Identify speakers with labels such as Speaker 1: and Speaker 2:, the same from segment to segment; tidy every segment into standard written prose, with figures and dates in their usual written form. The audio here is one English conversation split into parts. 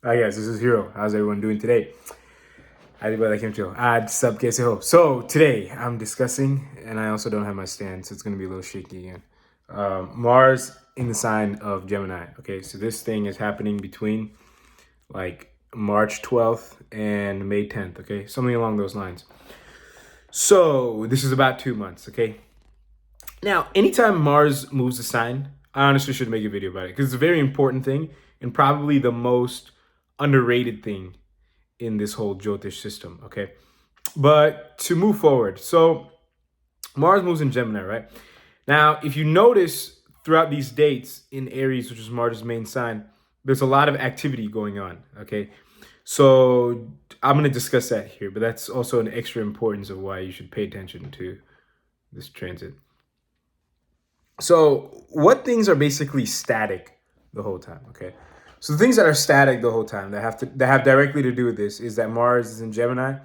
Speaker 1: Hi guys, this is Hero. How's everyone doing today? Sub कैसे हो? So today I'm discussing, and I also don't have my stand, so it's gonna be a little shaky again. Mars in the sign of Gemini. Okay, so this thing is happening between like March 12th and May 10th. Okay, something along those lines. So this is about 2 months. Okay. Now, anytime Mars moves a sign, I honestly should make a video about it because it's a very important thing and probably the most underrated thing in this whole Jyotish system, okay? But to move forward, so Mars moves in Gemini, right? Now, if you notice throughout these dates in Aries, which is Mars' main sign, there's a lot of activity going on, okay? So I'm going to discuss that here, but that's also an extra importance of why you should pay attention to this transit. So what things are basically static the whole time, okay? So the things that are static the whole time that have directly to do with this is that Mars is in Gemini,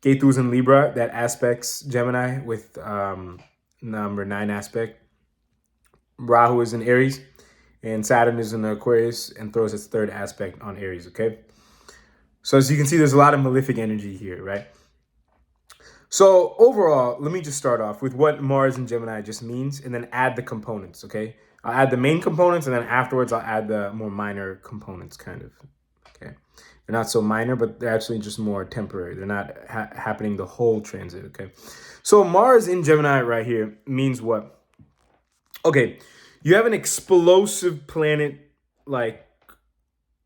Speaker 1: Ketu is in Libra, that aspects Gemini with number 9 aspect. Rahu is in Aries, and Saturn is in Aquarius and throws its 3rd aspect on Aries, okay? So as you can see, there's a lot of malefic energy here, right? So overall, let me just start off with what Mars in Gemini just means and then add the components, okay? I'll add the main components and then afterwards I'll add the more minor components, kind of, okay? They're not so minor, but they're actually just more temporary. They're not happening the whole transit, okay? So Mars in Gemini right here means what? Okay, you have an explosive planet like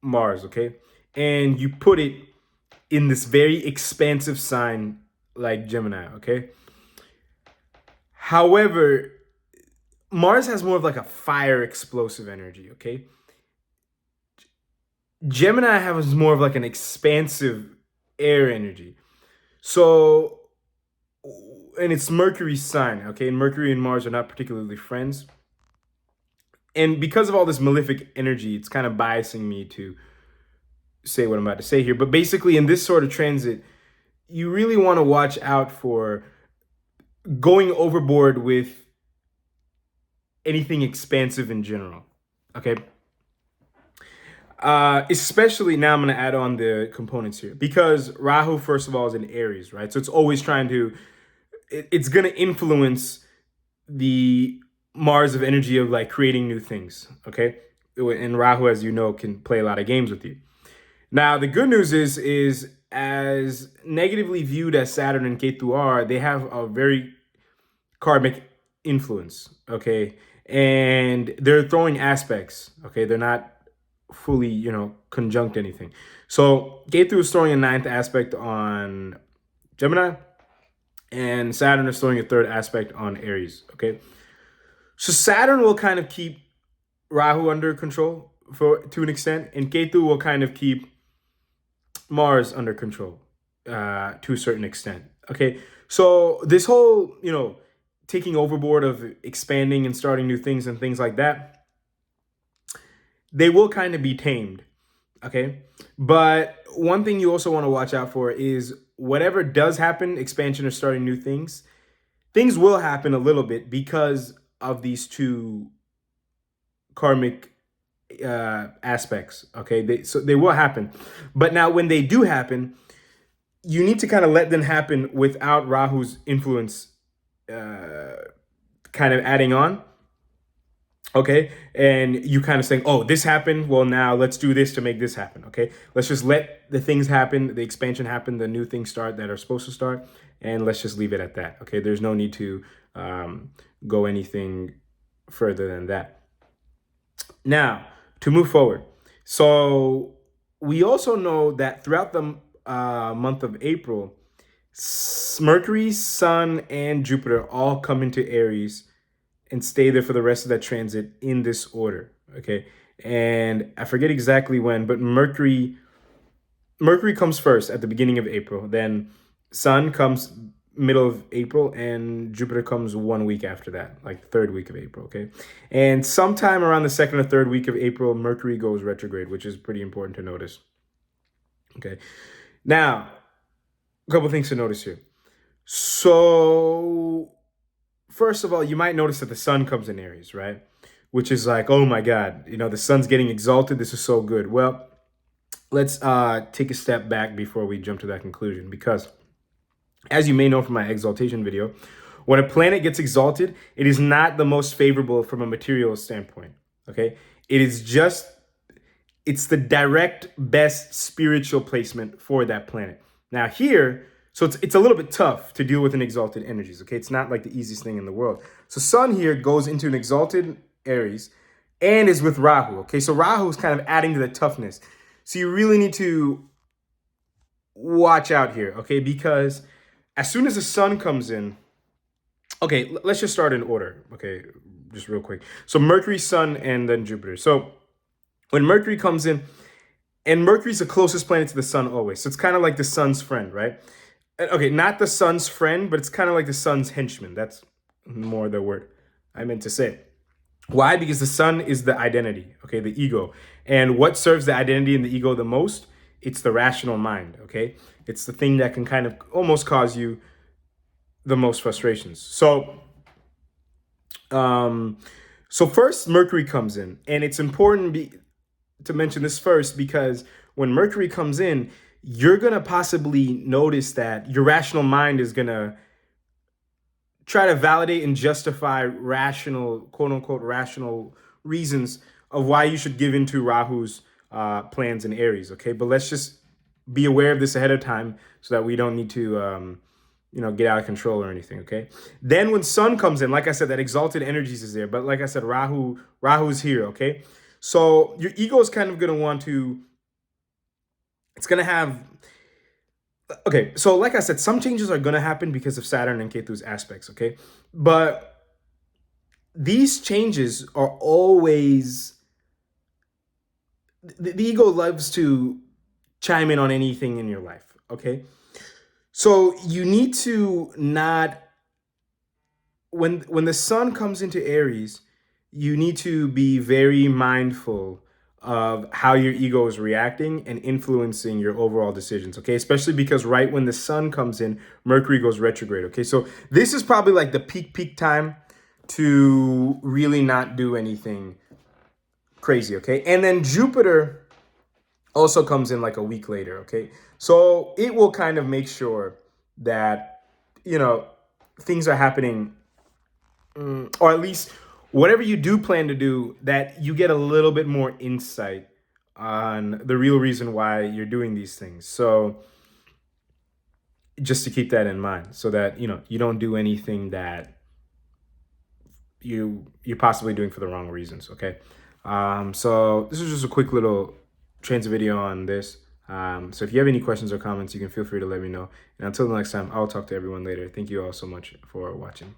Speaker 1: Mars, okay? And you put it in this very expansive sign like Gemini, okay? However, Mars has more of like a fire explosive energy, okay? Gemini has more of like an expansive air energy. So, and it's Mercury's sign, okay? And Mercury and Mars are not particularly friends. And because of all this malefic energy, it's kind of biasing me to say what I'm about to say here. But basically, in this sort of transit, you really want to watch out for going overboard with anything expansive in general, okay? Especially now I'm going to add on the components here because Rahu, first of all, is in Aries, right? So it's always trying to, it's going to influence the Mars of energy of like creating new things, okay? And Rahu, as you know, can play a lot of games with you. Now, the good news is as negatively viewed as Saturn and Ketu are, they have a very karmic influence, okay? And they're throwing aspects, okay? They're not fully, conjunct anything. So Ketu is throwing a 9th aspect on Gemini, and Saturn is throwing a 3rd aspect on Aries, okay? So Saturn will kind of keep Rahu under control to an extent, and Ketu will kind of keep Mars under control to a certain extent, okay? So this whole, taking overboard of expanding and starting new things and things like that, they will kind of be tamed, okay? But one thing you also want to watch out for is whatever does happen, expansion or starting new things will happen a little bit because of these two karmic aspects, okay? So they will happen. But now when they do happen, you need to kind of let them happen without Rahu's influence kind of adding on. Okay, and you kind of saying, oh, this happened, well, now let's do this to make this happen, okay? Let's just let the things happen, the expansion happen, the new things start that are supposed to start, and let's just leave it at that, okay? There's no need to go anything further than that. Now, to move forward. So we also know that throughout the month of April, Mercury, Sun, and Jupiter all come into Aries and stay there for the rest of that transit in this order, okay? And I forget exactly when, but Mercury comes first at the beginning of April, then Sun comes middle of April, and Jupiter comes 1 week after that, like 3rd week of April, okay? And sometime around the 2nd or 3rd week of April, Mercury goes retrograde, which is pretty important to notice, okay? Now, a couple things to notice here. So first of all, you might notice that the sun comes in Aries, right? Which is like, oh my God, the sun's getting exalted. This is so good. Well, let's take a step back before we jump to that conclusion, because as you may know from my exaltation video, when a planet gets exalted, it is not the most favorable from a material standpoint, okay? It's the direct best spiritual placement for that planet. Now here, so it's a little bit tough to deal with an exalted energies, okay? It's not like the easiest thing in the world. So Sun here goes into an exalted Aries and is with Rahu, okay? So Rahu is kind of adding to the toughness. So you really need to watch out here, okay? Because as soon as the Sun comes in, okay, let's just start in order, okay? Just real quick. So Mercury, Sun, and then Jupiter. So when Mercury comes in, and Mercury's the closest planet to the Sun always. So it's kind of like the Sun's friend, right? Okay, not the Sun's friend, but it's kind of like the Sun's henchman. That's more the word I meant to say. Why? Because the Sun is the identity, okay, the ego. And what serves the identity and the ego the most? It's the rational mind, okay? It's the thing that can kind of almost cause you the most frustrations. So first Mercury comes in, and it's important to mention this first, because when Mercury comes in, you're going to possibly notice that your rational mind is going to try to validate and justify rational, quote unquote, rational reasons of why you should give into Rahu's plans in Aries. Okay. But let's just be aware of this ahead of time so that we don't need to, get out of control or anything. Okay. Then when Sun comes in, like I said, that exalted energies is there. But like I said, Rahu's here. Okay. So your ego is kind of going to want to, it's going to have, okay, so like I said, some changes are going to happen because of Saturn and Ketu's aspects, okay? But these changes are always, the ego loves to chime in on anything in your life, okay? So you need to not, when the Sun comes into Aries, you need to be very mindful of how your ego is reacting and influencing your overall decisions, okay? Especially because right when the Sun comes in, Mercury goes retrograde, okay? So this is probably like the peak time to really not do anything crazy, okay? And then Jupiter also comes in like a week later, okay? So it will kind of make sure that, things are happening, or at least whatever you do plan to do, that you get a little bit more insight on the real reason why you're doing these things. So just to keep that in mind, so that, you don't do anything that you're possibly doing for the wrong reasons, okay? So this is just a quick little transit video on this. So if you have any questions or comments, you can feel free to let me know. And until the next time, I'll talk to everyone later. Thank you all so much for watching.